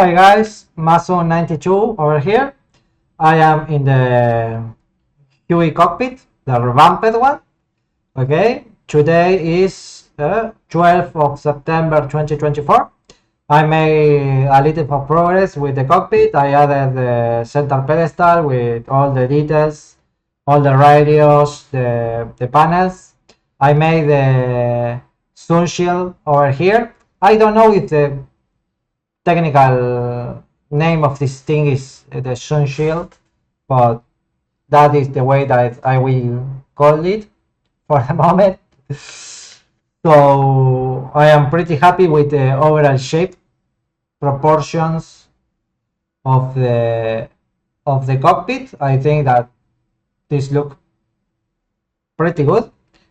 Hi guys, Massun92 over here. I am in the Huey cockpit, the revamped one. Okay, today is 12th of September 2024. I made a little of progress with the cockpit. I added the center pedestal with all the details, all the radios, the panels. I made the sun shield over here. I don't know if the technical name of this thing is the sun shield, but that is the way that I will call it for the moment. So I am pretty happy with the overall shape, proportions of the cockpit. I think that this look pretty good.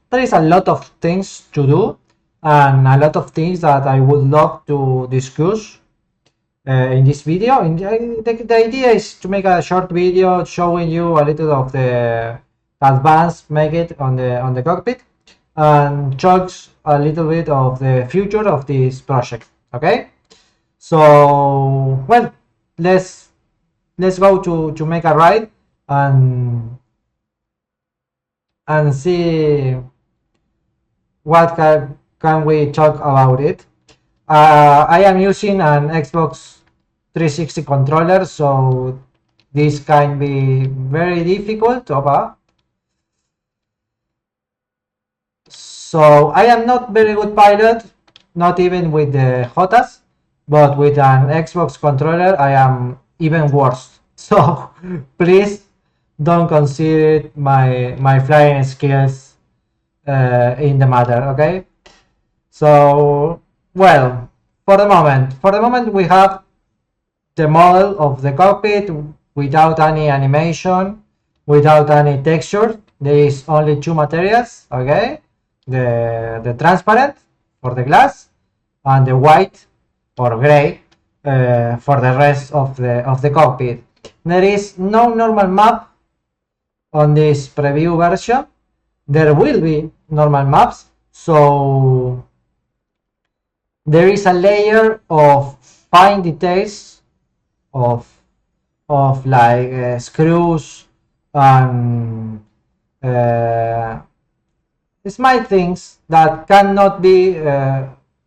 There is a lot of things to do and a lot of things that I would love to discuss in this video. The idea is to make a short video showing you a little of the advanced make it on the cockpit and talks a little bit of the future of this project. Okay, so well, let's go to make a ride and see what can we talk about it. I am using an Xbox 360 controller, so this can be very difficult. So I am not very good pilot, not even with the HOTAS, but with an Xbox controller I am even worse. So please don't consider my flying skills in the matter, okay? So well, for the moment we have the model of the cockpit without any animation, without any texture. There is only two materials, okay? The transparent for the glass and the white or gray for the rest of the cockpit. There is no normal map on this preview version. There will be normal maps, so there is a layer of fine details of like screws and small things that cannot be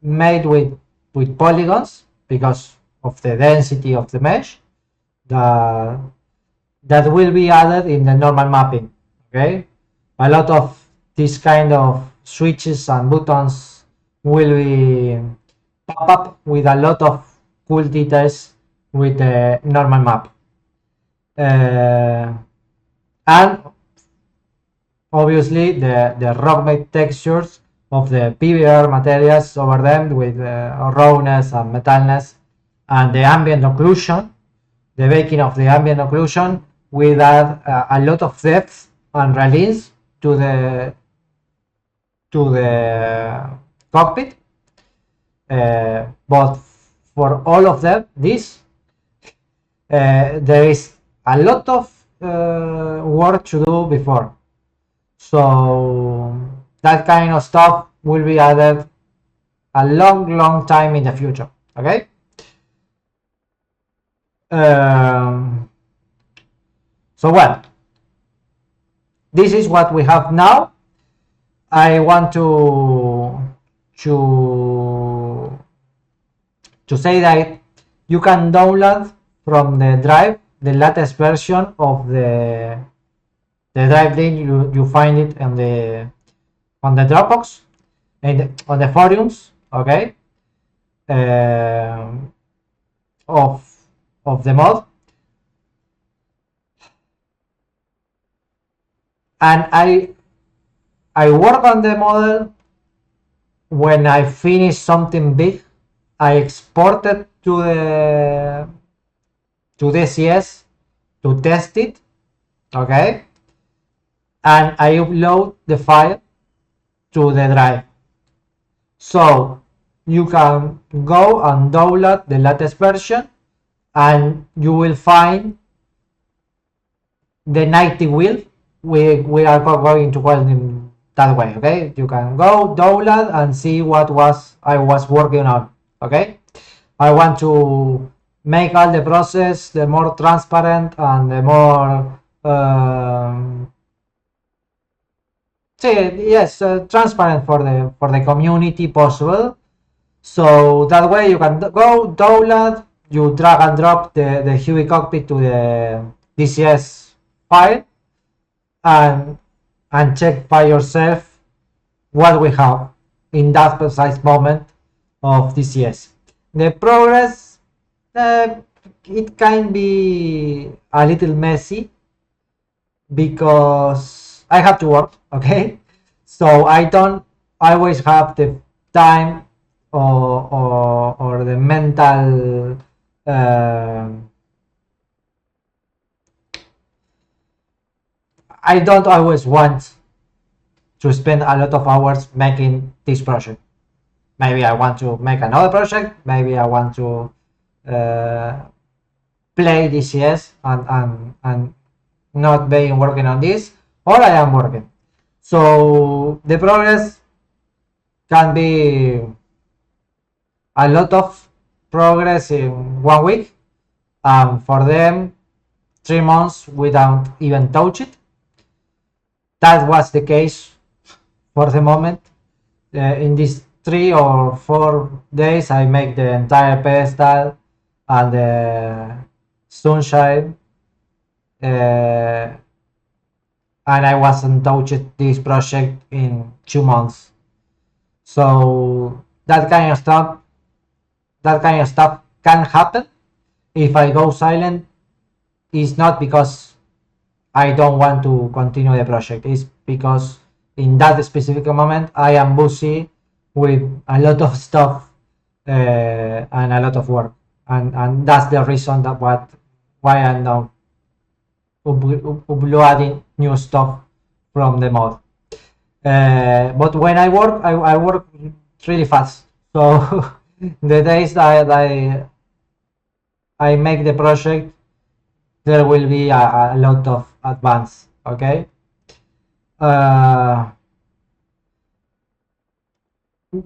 made with polygons because of the density of the mesh that will be added in the normal mapping. Okay, a lot of this kind of switches and buttons will be pop up with a lot of cool details with the normal map, and obviously the rock made textures of the PBR materials over them with rawness and metalness, and the ambient occlusion, the baking of the ambient occlusion will add a lot of depth and release to the cockpit. But for all of them, there is a lot of work to do before. So that kind of stuff will be added a long time in the future. Okay. So well, this is what we have now. I want to say that you can download from the drive the latest version of the drive link. You find it on the Dropbox and on the forums, okay, of the mod. And I work on the model. When I finish something big, I export it to the DCS to test it, okay, and I upload the file to the drive. So you can go and download the latest version and you will find the 90 wheel. We are going to call them that way, okay? You can go download and see what I was working on, okay? I want to make all the process the more transparent and the more transparent for the community possible. So that way you can go download, you drag and drop the Huey cockpit to the DCS file and check by yourself what we have in that precise moment of DCS. The progress, it can be a little messy because I have to work, okay? So I don't always have the time or the mental I don't always want to spend a lot of hours making this project. Maybe I want to make another project, maybe I want to play DCS and not being working on this, or I am working. So the progress can be a lot of progress in 1 week, and for them 3 months without even touch it. That was the case for the moment. In these 3 or 4 days I make the entire pedestal and the sunshine, and I wasn't touched this project in 2 months. So that kind of stuff can happen. If I go silent, it's not because I don't want to continue the project. It's because in that specific moment I am busy with a lot of stuff and a lot of work, and that's the reason that why I'm now uploading new stuff from the mod. But when I work really fast. So the days that I make the project, there will be a lot of advance. Okay.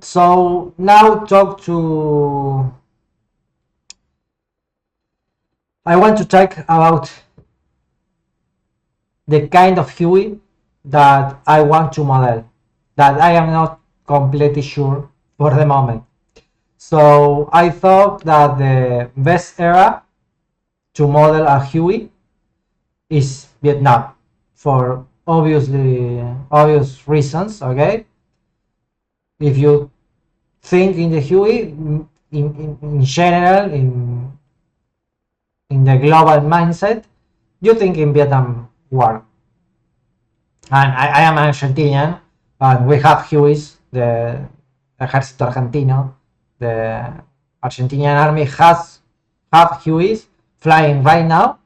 So now I want to talk about the kind of Huey that I want to model, that I am not completely sure for the moment. So I thought that the best era to model a Huey is Vietnam, for obvious reasons. Okay, if you think in the Huey in general, in the global mindset, you think in Vietnam War. And I am Argentinian, and we have Hueys, the Ejército Argentino, the Argentinian army have Hueys flying right now.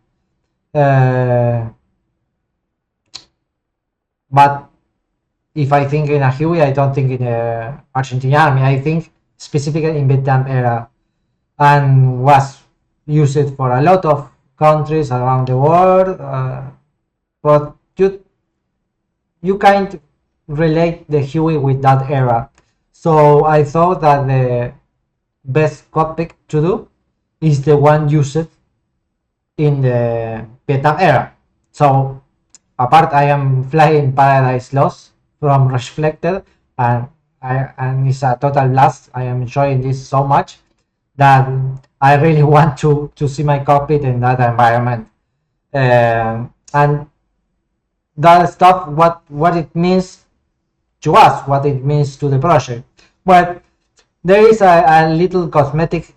But if I think in a Huey, I don't think in the Argentinian army. I think specifically in Vietnam era, and was used for a lot of countries around the world. But you can't relate the Huey with that era. So I thought that the best cockpit to do is the one used in the Vietnam era. So apart, I am flying Paradise Lost from Reflected, and it's a total blast. I am enjoying this so much that I really want to see my cockpit in that environment. And that stuff, what it means to us, what it means to the project. But there is a little cosmetic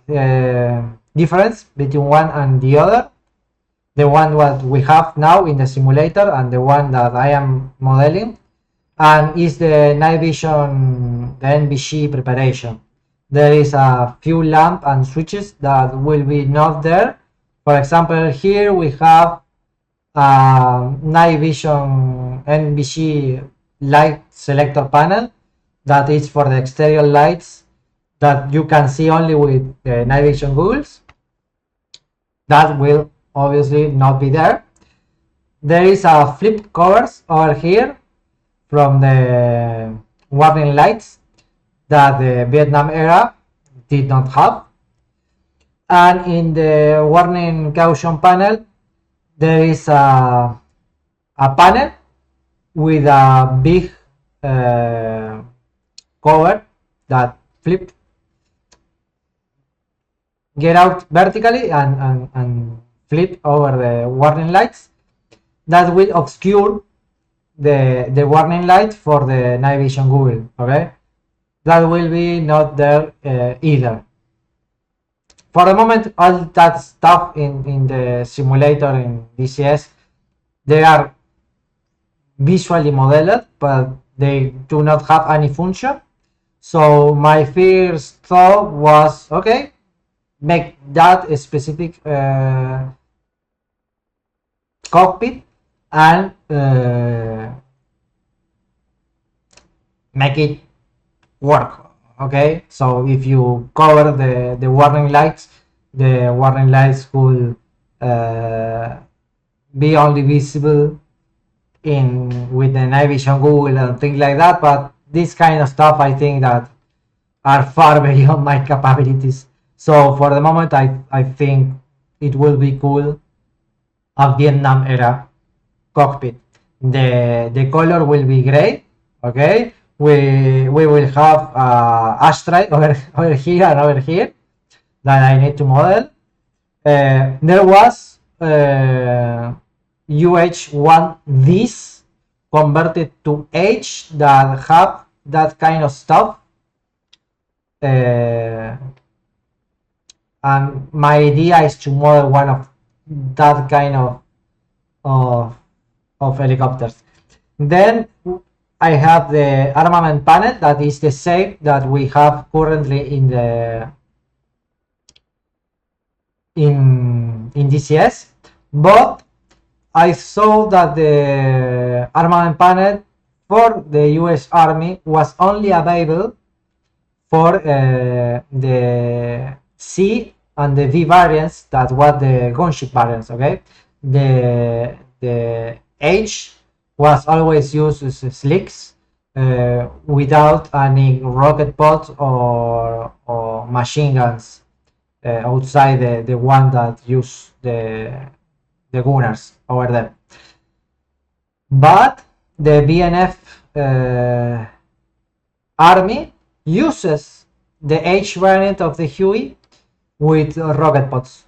difference between one and the other. The one what we have now in the simulator and the one that I am modeling, and is the night vision, the NVG preparation. There is a few lamp and switches that will be not there. For example, here we have night vision NVG light selector panel that is for the exterior lights that you can see only with the night vision goggles. That will obviously not be there. There is a flip covers over here from the warning lights that the Vietnam era did not have. And in the warning caution panel, there is a panel with a big cover that get out vertically and flip over the warning lights that will obscure the warning light for the night vision Google. Okay, that will be not there either. For the moment, all that stuff in the simulator in DCS, they are visually modeled, but they do not have any function. So my first thought was, okay, make that a specific cockpit and make it work. Okay, so if you cover the warning lights will be only visible in with the night vision Google and things like that, but this kind of stuff I think that are far beyond my capabilities. So for the moment I think it will be cool a Vietnam era cockpit. The color will be gray. Okay, we will have ashtray over here and over here that I need to model. There was UH-1H converted to H that have that kind of stuff. And my idea is to model one of that kind of helicopters. Then I have the armament panel that is the same that we have currently in the in DCS, but I saw that the armament panel for the US Army was only available for the C and the V variants, that was the gunship variants. Okay, the H was always used as slicks without any rocket pods or machine guns outside the one that use the gunners over there. But the BNF Army uses the H variant of the Huey with rocket pods,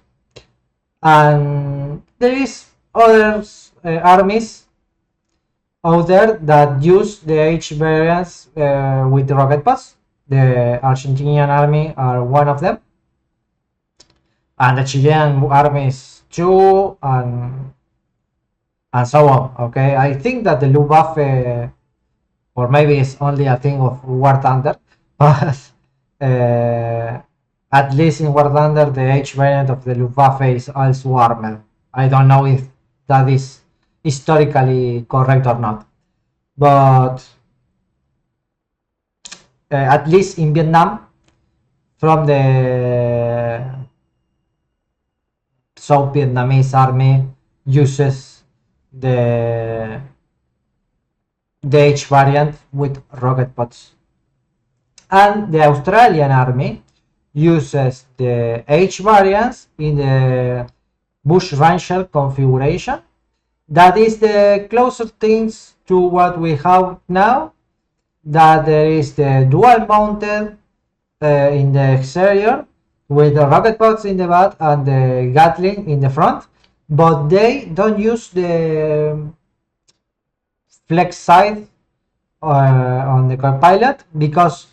and there is other armies out there that use the H variants with rocket pods. The Argentinian army are one of them, and the Chilean armies too, and so on. Okay, I think that the Luftwaffe, or maybe it's only a thing of War Thunder, but at least in War Thunder the H variant of the Luftwaffe is also armed. I don't know if that is historically correct or not, but at least in Vietnam, from the South Vietnamese army uses the H variant with rocket pods, and the Australian army uses the H variants in the Bush Ranger configuration. That is the closer things to what we have now, that there is the dual mounted in the exterior with the rocket pods in the back and the Gatling in the front, but they don't use the flex side on the co-pilot because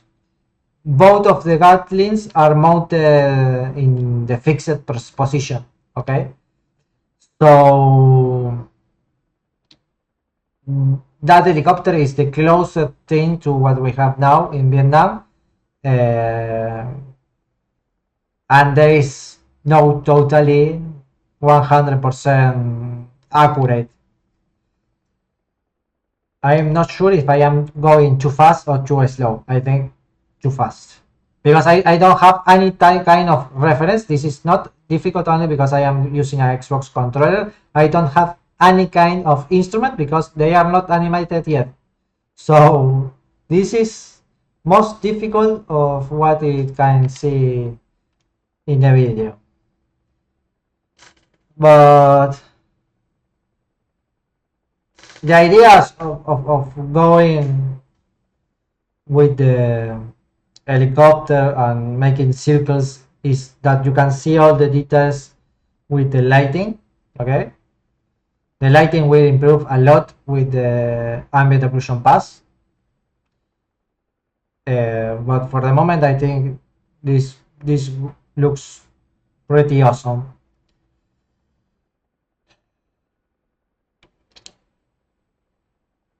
both of the Gatlings are mounted in the fixed position. Okay, so that helicopter is the closest thing to what we have now in Vietnam, and there is no totally 100% accurate. I am not sure if I am going too fast or too slow. I think too fast, because I don't have any kind of reference. This is not difficult only because I am using an Xbox controller. I don't have any kind of instrument because they are not animated yet. So this is most difficult of what it can see in the video. But the ideas of going with the helicopter and making circles is that you can see all the details with the lighting. Okay, the lighting will improve a lot with the ambient occlusion pass. But for the moment, I think this looks pretty awesome.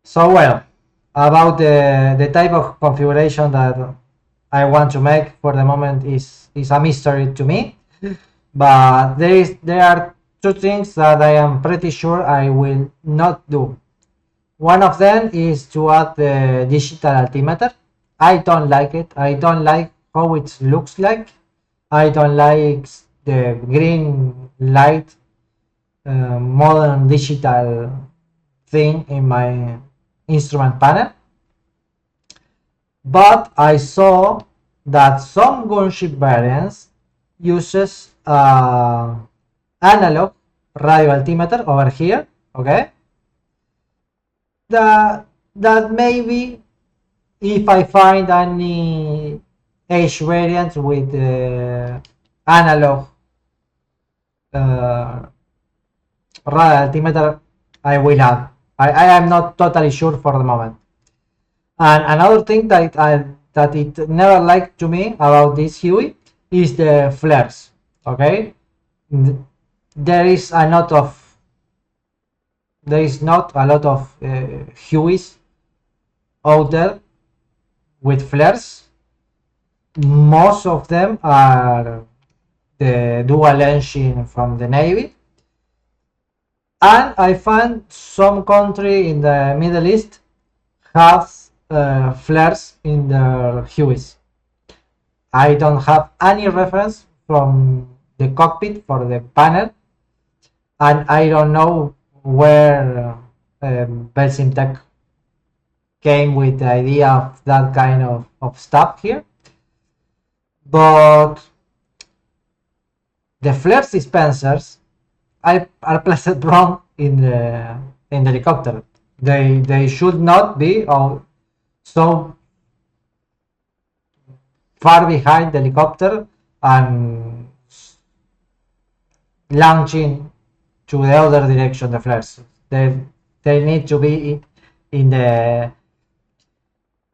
So well, about the type of configuration that I want to make for the moment is a mystery to me. But there are two things that I am pretty sure I will not do. One of them is to add the digital altimeter. I don't like it. I don't like how it looks like. I don't like the green light modern digital thing in my instrument panel. But I saw that some gunship variants uses analog radio altimeter over here, okay? That maybe if I find any H variant with analog radio altimeter, I will add. I am not totally sure for the moment. And another thing that it never liked to me about this Huey is the flares. Okay, there is not a lot of Hueys out there with flares. Most of them are the dual engine from the Navy, and I found some country in the Middle East has flares in their Hueys. I don't have any reference from the cockpit for the panel, and I don't know where Belsimtech came with the idea of that kind of stuff here. But the flare dispensers are placed wrong in the helicopter. They should not be so far behind the helicopter and launching to the other direction the flares. They need to be in the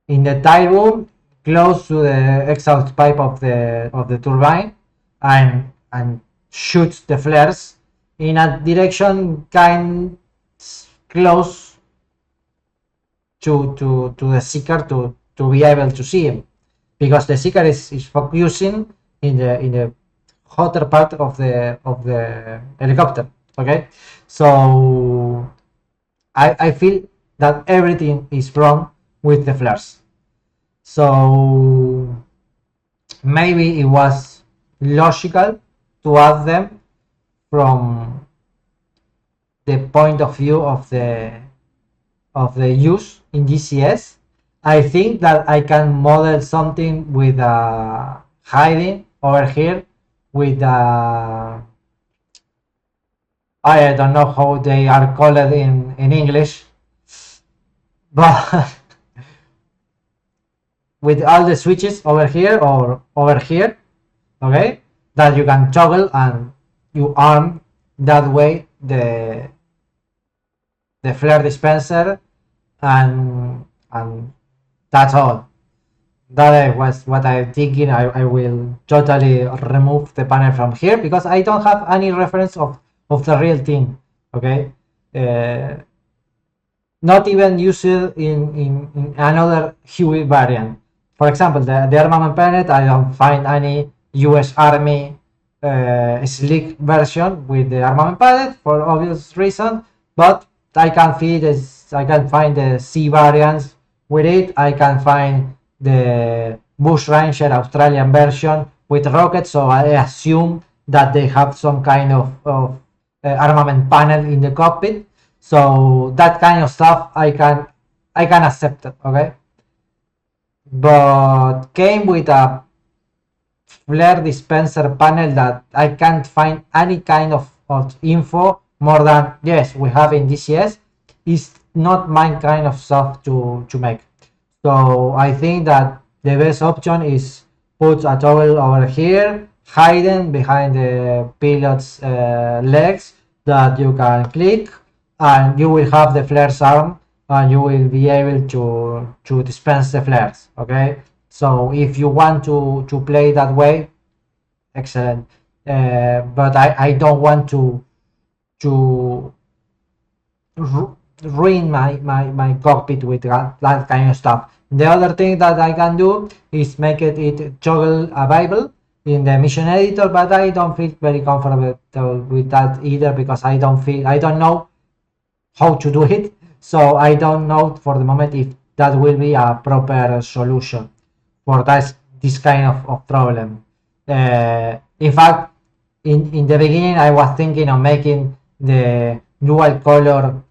tail boom close to the exhaust pipe of the turbine and shoot the flares in a direction kind close to the seeker to be able to see him, because the seeker is focusing in the hotter part of the helicopter. Okay, so I feel that everything is wrong with the flares. So maybe it was logical to add them from the point of view of the use in GCS. I think that I can model something with a hiding over here with a, I don't know how they are called in English, but with all the switches over here or over here, okay, that you can toggle and you arm that way the flare dispenser, and that's all. That was what I'm thinking. I will totally remove the panel from here because I don't have any reference of the real thing. Okay, not even used in another Huey variant. For example, the Armament palette, I don't find any US Army slick version with the Armament palette for obvious reason, but I can find the C variants with it. I can find the Bush Ranger Australian version with rockets, so I assume that they have some kind of armament panel in the cockpit. So that kind of stuff I can accept it, okay? But came with a flare dispenser panel that I can't find any kind of of info more than, yes, we have in DCS, is not my kind of stuff to make. So I think that the best option is put a toggle over here, hidden behind the pilot's legs, that you can click, and you will have the flares arm, and you will be able to dispense the flares. Okay, so if you want to play that way, excellent. But I don't want to ruin my cockpit with that kind of stuff. The other thing that I can do is make it toggle available in the mission editor, but I don't feel very comfortable with that either, because I don't know how to do it. So I don't know for the moment if that will be a proper solution for this kind of problem. In fact, in the beginning, I was thinking of making the dual color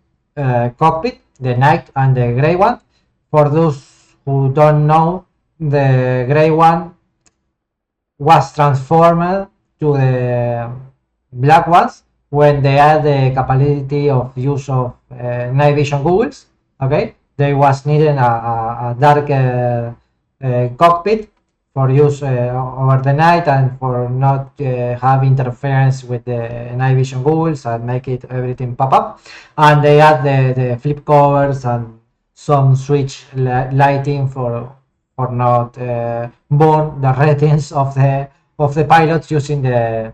cockpit, the night and the gray one. For those who don't know, the gray one was transformed to the black ones when they had the capability of use of night vision goggles. Okay, there was needed a darker cockpit for use over the night, and for not have interference with the night vision goggles and make it everything pop up. And they had the flip covers and some switch lighting for not burn the ratings of the pilots using the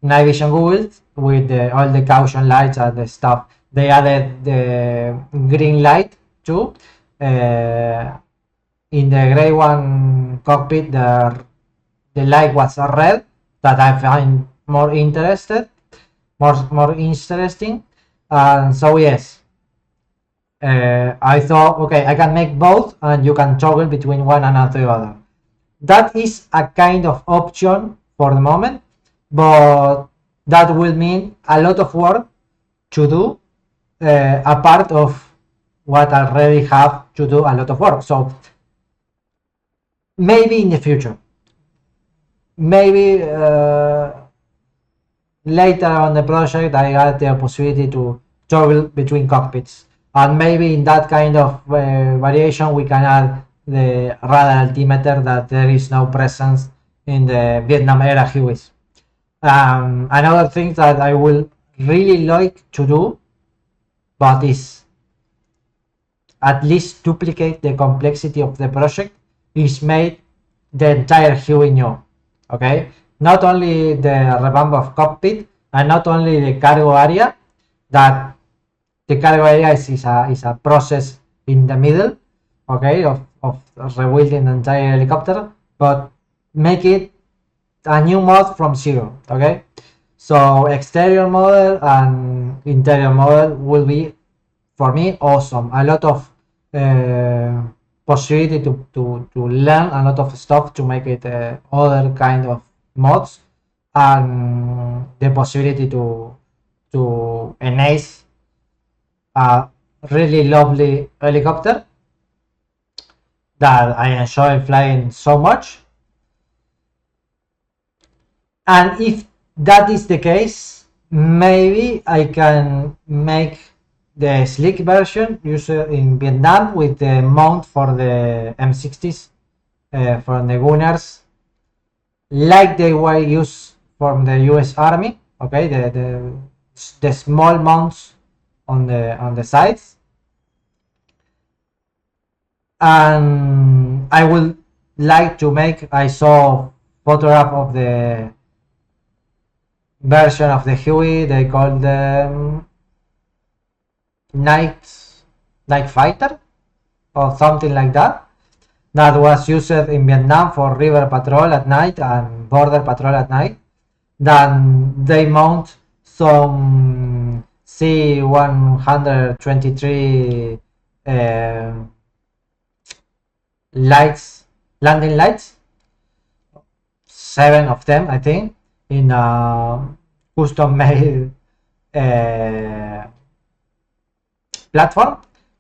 night vision goggles with all the caution lights and the stuff. They added the green light too. In the gray one cockpit, the light was red, that I find more interesting. And so yes, I thought, okay, I can make both, and you can toggle between one and the other. That is a kind of option for the moment, but that will mean a lot of work to do, a part of what I already have to do a lot of work. So maybe in the future, maybe later on the project, I got the possibility to toggle between cockpits, and maybe in that kind of variation we can add the radar altimeter that there is no presence in the Vietnam era Hueys. Another thing that I will really like to do, but is at least duplicate the complexity of the project, is make the entire Huey new. Okay, not only the revamp of cockpit, and not only the cargo area, that the cargo area is a process in the middle, okay, of rebuilding the entire helicopter, but make it a new mod from zero. Okay, so exterior model and interior model will be, for me, awesome. A lot of possibility to learn a lot of stuff to make it other kind of mods, and the possibility to enhance a really lovely helicopter that I enjoy flying so much. And if that is the case, maybe I can make the slick version used in Vietnam with the mount for the M60s from the Gunners, like they were used from the US Army. Okay, the small mounts on the sides, and I would like to make, I saw photograph of the version of the Huey, they call them night fighter or something like that, that was used in Vietnam for river patrol at night and border patrol at night. Then they mount some C-123 lights, landing lights, 7 of them I think, in a custom made platform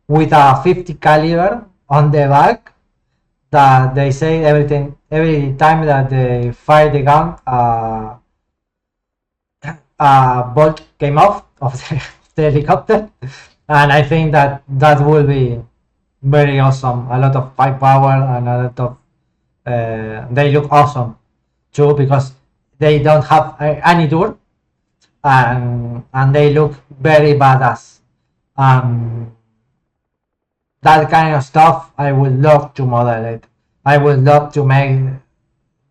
with a 50 caliber on the back, that they say every time that they fire the gun, a bolt came off of the helicopter, and I think that that will be very awesome. A lot of firepower and a lot of they look awesome too because they don't have any door, and they look very badass. That kind of stuff I would love to model it. I would love to make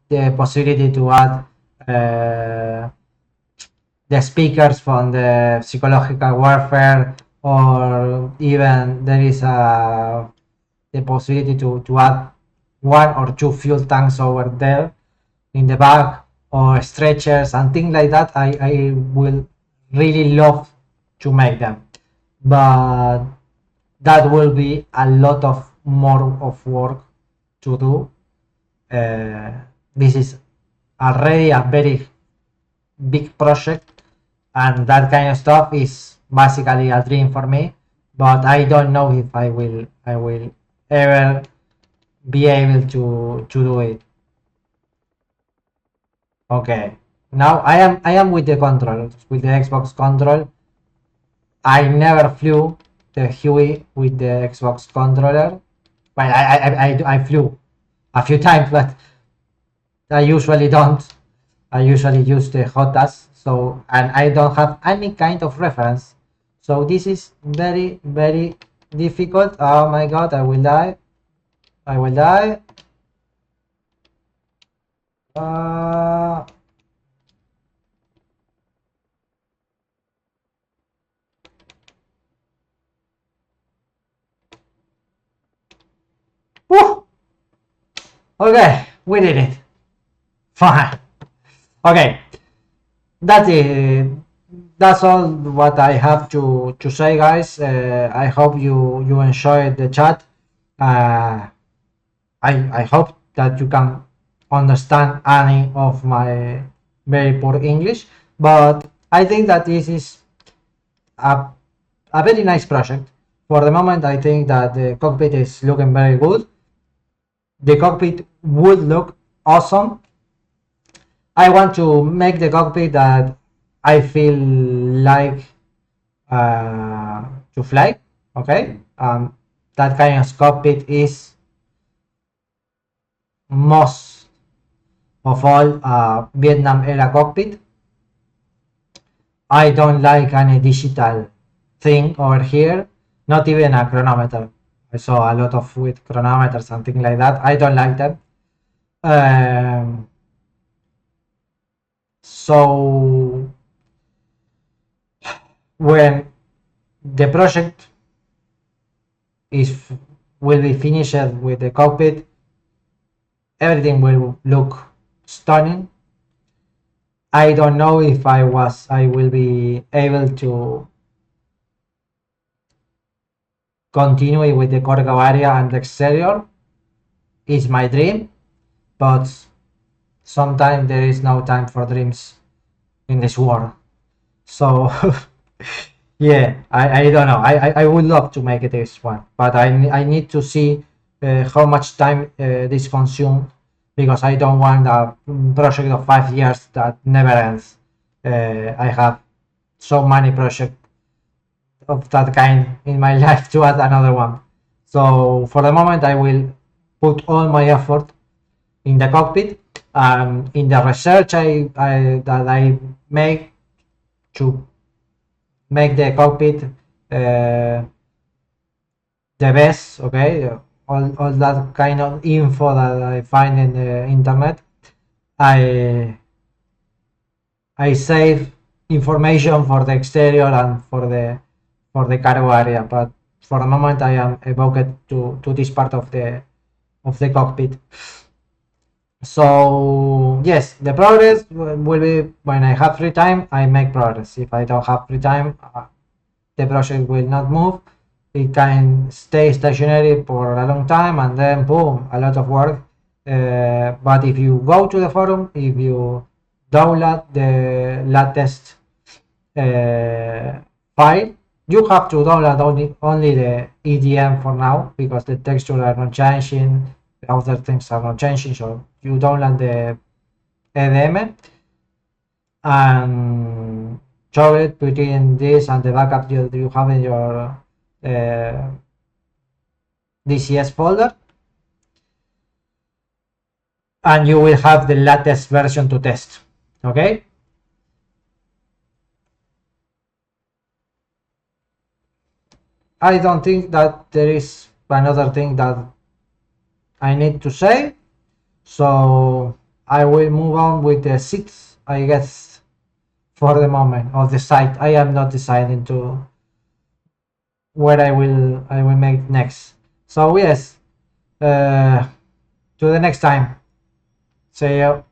the possibility to add the speakers from the psychological warfare, or even there is the possibility to add one or two fuel tanks over there in the back, or stretchers and things like that. I will really love to make them, but that will be a lot of more of work to do. This is already a very big project, and that kind of stuff is basically a dream for me, but I don't know if I will ever be able to do it. Okay, now I am with the control, with the Xbox control. I never flew the Huey with the Xbox controller. Well, I flew a few times, but I usually don't. I usually use the HOTAS, so, and I don't have any kind of reference. So this is very, very difficult. Oh my god, I will die. I will die. Woo! Okay, we did it. Fine. Okay, that's it. That's all what I have to say, guys. I hope you enjoyed the chat. I hope that you can understand any of my very poor English, but I think that this is a very nice project. For the moment, I think that the cockpit is looking very good. The cockpit would look awesome. I want to make the cockpit that I feel like to fly. Okay, that kind of cockpit is most of all Vietnam era cockpit. I don't like any digital thing over here, not even a chronometer. I saw a lot of with chronometers and things like that. I don't like them. So when the project will be finished with the cockpit, everything will look stunning. I don't know if I will be able to continue with the cargo area and the exterior. It's my dream, but sometimes there is no time for dreams in this world. So yeah, I don't know. I would love to make this one, but I need to see how much time this consumes, because I don't want a project of 5 years that never ends. I have so many projects of that kind in my life to add another one. So for the moment, I will put all my effort in the cockpit, in the research that I make to make the cockpit the best. Okay, all that kind of info that I find in the internet, I save information for the exterior and for the cargo area, but for the moment I am evoked to this part of the cockpit. So yes, the progress will be when I have free time. I make progress. If I don't have free time, the project will not move. It can stay stationary for a long time, and then boom, a lot of work. But if you go to the forum, if you download the latest file, you have to download only the EDM for now, because the textures are not changing, other things are not changing. So you download the EDM, and chocolate between this and the backup you have in your DCS folder, and you will have the latest version to test. Okay. I don't think that there is another thing that I need to say, so I will move on with the 6th, I guess, for the moment, of the site. I am not deciding to where I will make next. So yes, to the next time. See you.